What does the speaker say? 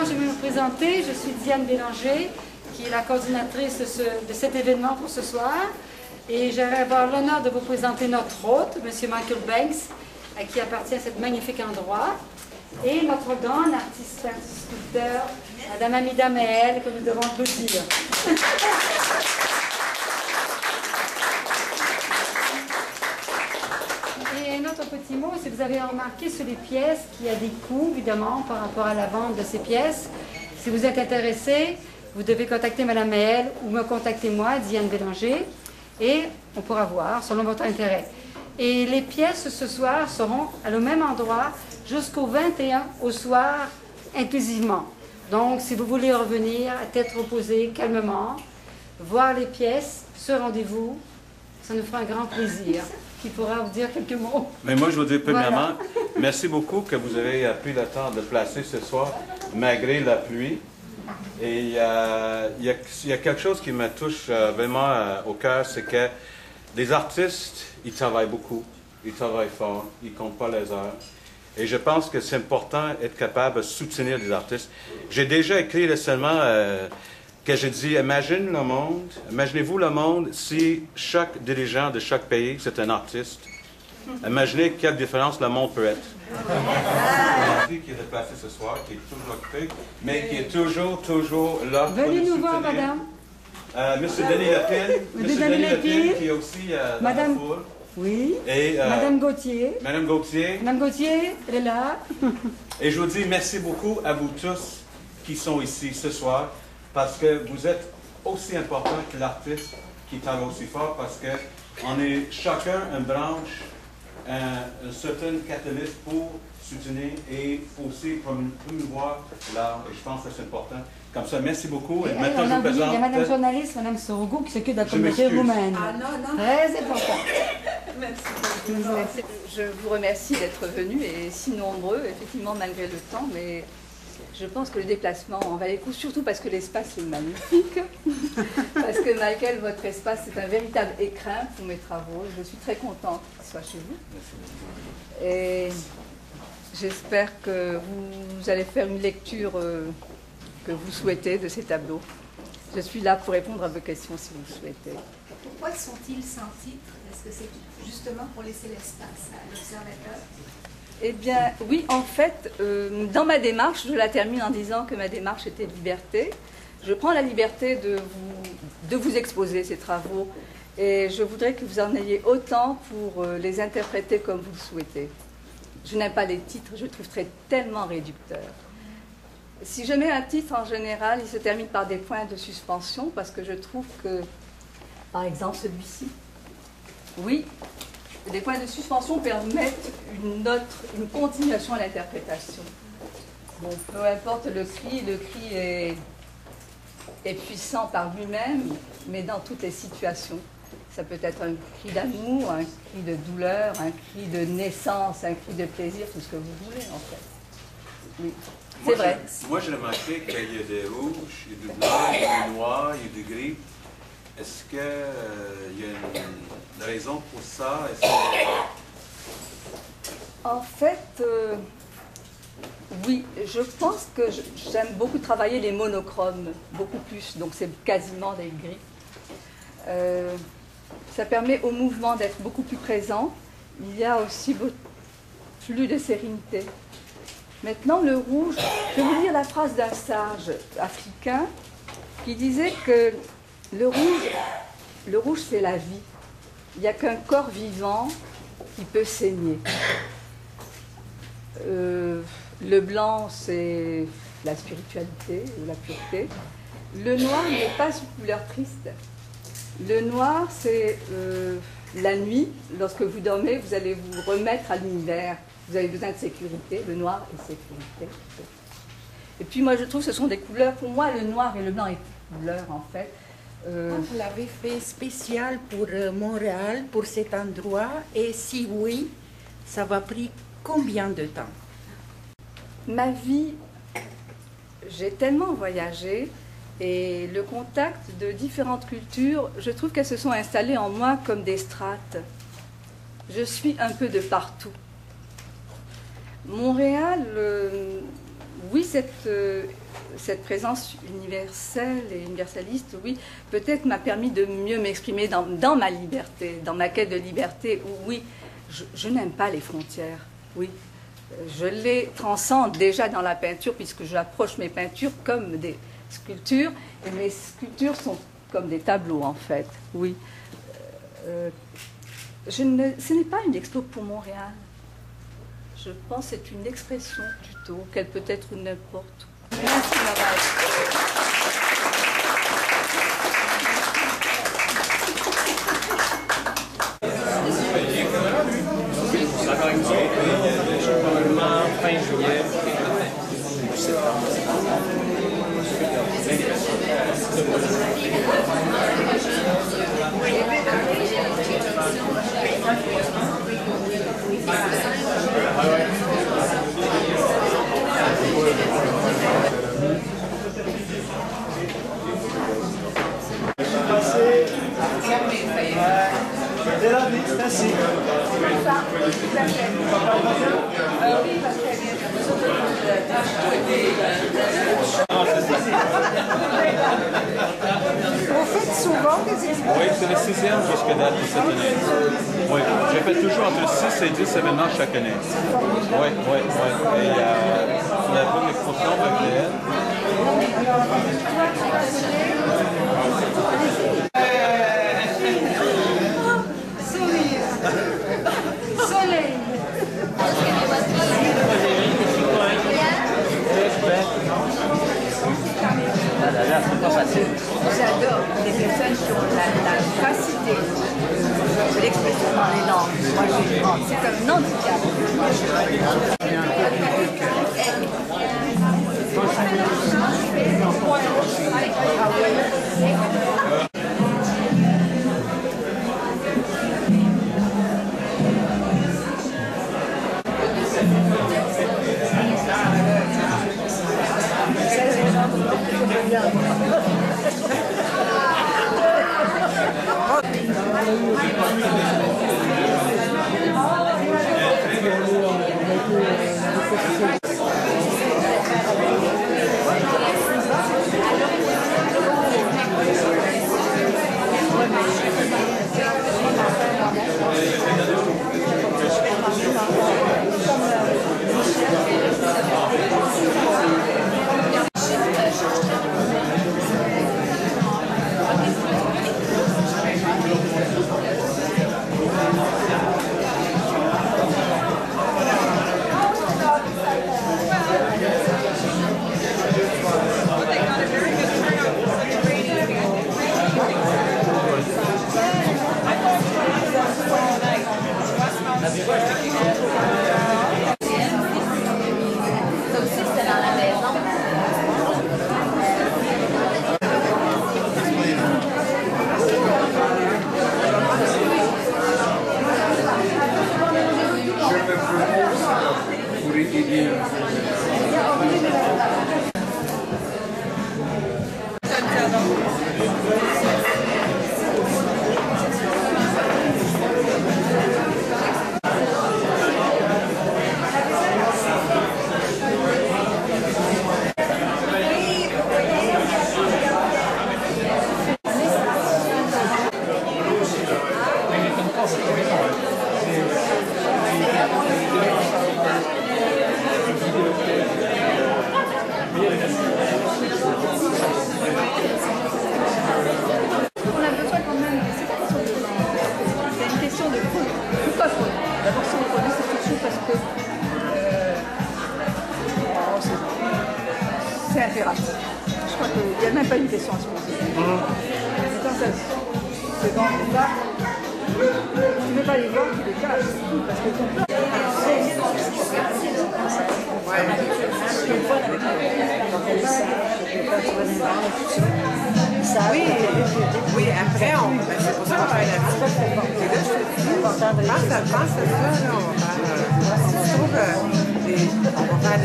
je vais me présenter. Je suis Diane Bélanger, qui est la coordinatrice de cet événement pour ce soir. Et j'aimerais avoir l'honneur de vous présenter notre hôte, M. Michael Banks, à qui appartient cet magnifique endroit. Et notre grande artiste sculpteur, Mme Amida Mehel, que nous devons applaudir. Et un autre petit mot, si vous avez remarqué sur les pièces qu'il y a des coûts, évidemment, par rapport à la vente de ces pièces. Si vous êtes intéressé, vous devez contacter Mme Mehel ou me contacter moi, Diane Bélanger, et on pourra voir selon votre intérêt. Et les pièces ce soir seront au même endroit jusqu'au 21 au soir, inclusivement. Donc, si vous voulez revenir à tête reposée, calmement, voir les pièces, ce rendez-vous, ça nous fera un grand plaisir. Qui pourra vous dire quelques mots. Mais moi, je vous dis premièrement, merci beaucoup que vous avez pris le temps de placer ce soir, malgré la pluie. Et il y a quelque chose qui me touche vraiment au cœur, c'est que les artistes, ils travaillent beaucoup, ils travaillent fort, ils ne comptent pas les heures. Et je pense que c'est important d'être capable de soutenir les artistes. J'ai déjà écrit récemment que j'ai dit, imaginez-vous le monde si chaque dirigeant de chaque pays, c'est un artiste. Imaginez quelle différence le monde peut être. Qui est déplacé ce soir, qui est toujours occupé, mais qui est toujours là pour venez nous soutenir. voir, madame. Monsieur Denis Lepine, qui est aussi dans la foule. Oui. Et, Madame Gauthier. Madame Gauthier. Madame Gauthier, elle est là. Et je vous dis merci beaucoup à vous tous qui sont ici ce soir, parce que vous êtes aussi important que l'artiste qui travaille aussi fort, parce qu'on est chacun une branche, un certain catalyste pour soutenir et aussi promouvoir l'art. Et je pense que c'est important. Comme ça, merci beaucoup. Et maintenant, je vous présente... Il y a Madame journaliste, Madame Sorogo, qui s'occupe de la communauté roumaine. Ah non. Très important. Merci. Je vous remercie d'être venus et si nombreux, effectivement, malgré le temps, mais je pense que le déplacement en valait le coup, surtout parce que l'espace est magnifique, parce que Michael, votre espace, c'est un véritable écrin pour mes travaux. Je suis très contente qu'il soit chez vous. Et j'espère que vous allez faire une lecture que vous souhaitez de ces tableaux. Je suis là pour répondre à vos questions si vous le souhaitez. Pourquoi sont-ils sans titre? Est-ce que c'est justement pour laisser l'espace à l'observateur? Eh bien, oui, en fait, dans ma démarche, je la termine en disant que ma démarche était liberté. Je prends la liberté de vous exposer ces travaux et je voudrais que vous en ayez autant pour les interpréter comme vous le souhaitez. Je n'aime pas les titres, je trouve tellement réducteurs. Si je mets un titre, en général, il se termine par des points de suspension parce que je trouve que, par exemple, celui-ci, oui, les points de suspension permettent une continuation à l'interprétation. Bon, peu importe le cri est puissant par lui-même, mais dans toutes les situations. Ça peut être un cri d'amour, un cri de douleur, un cri de naissance, un cri de plaisir, tout ce que vous voulez en fait. Oui, c'est vrai. Moi, j'ai remarqué qu'il y a des rouges, il y a du blanc, il y a du noir, il y a du gris. Est-ce qu'il y a une raison pour ça? En fait, oui, je pense que j'aime beaucoup travailler les monochromes, beaucoup plus, donc c'est quasiment des gris. Ça permet au mouvement d'être beaucoup plus présent. Il y a aussi plus de sérénité. Maintenant, le rouge, je vais vous lire la phrase d'un sage africain qui disait que le rouge c'est la vie. Il n'y a qu'un corps vivant qui peut saigner. Le blanc, c'est la spiritualité ou la pureté. Le noir n'est pas une couleur triste. Le noir, c'est la nuit. Lorsque vous dormez, vous allez vous remettre à l'univers. Vous avez besoin de sécurité. Le noir est sécurité. Et puis moi, je trouve que ce sont des couleurs. Pour moi, le noir et le blanc est une couleur, en fait. Vous l'avez fait spécial pour Montréal, pour cet endroit, et si oui, ça va pris combien de temps? Ma vie, j'ai tellement voyagé et le contact de différentes cultures, je trouve qu'elles se sont installées en moi comme des strates. Je suis un peu de partout. Montréal, oui, cette présence universelle et universaliste, oui, peut-être m'a permis de mieux m'exprimer dans ma liberté, dans ma quête de liberté, où oui, je n'aime pas les frontières, oui. Je les transcende déjà dans la peinture, puisque j'approche mes peintures comme des sculptures, et mes sculptures sont comme des tableaux, en fait, oui. Ce n'est pas une expo pour Montréal. Je pense que c'est une expression plutôt, qu'elle peut être n'importe où. Merci, probablement fin juillet ou septembre. Vous faites souvent des expositions? Oui, c'est le 6e jusqu'à date de cette année. Oui, j'ai fait toujours entre 6 et 10 événements chaque année. Oui, oui, oui. Et la bonne exposition avec les Soleil. J'adore les personnes qui ont la facilité de l'expression dans les langues. Moi, c'est un handicap. C'est impératif. Je crois qu'il n'y a même pas une question à se poser. C'est bon, là, tu ne veux pas les voir, tu les caches. Parce que ton plat, oui, après, c'est pour ça qu'on parle là-dessus. Pense à ça, là, on va faire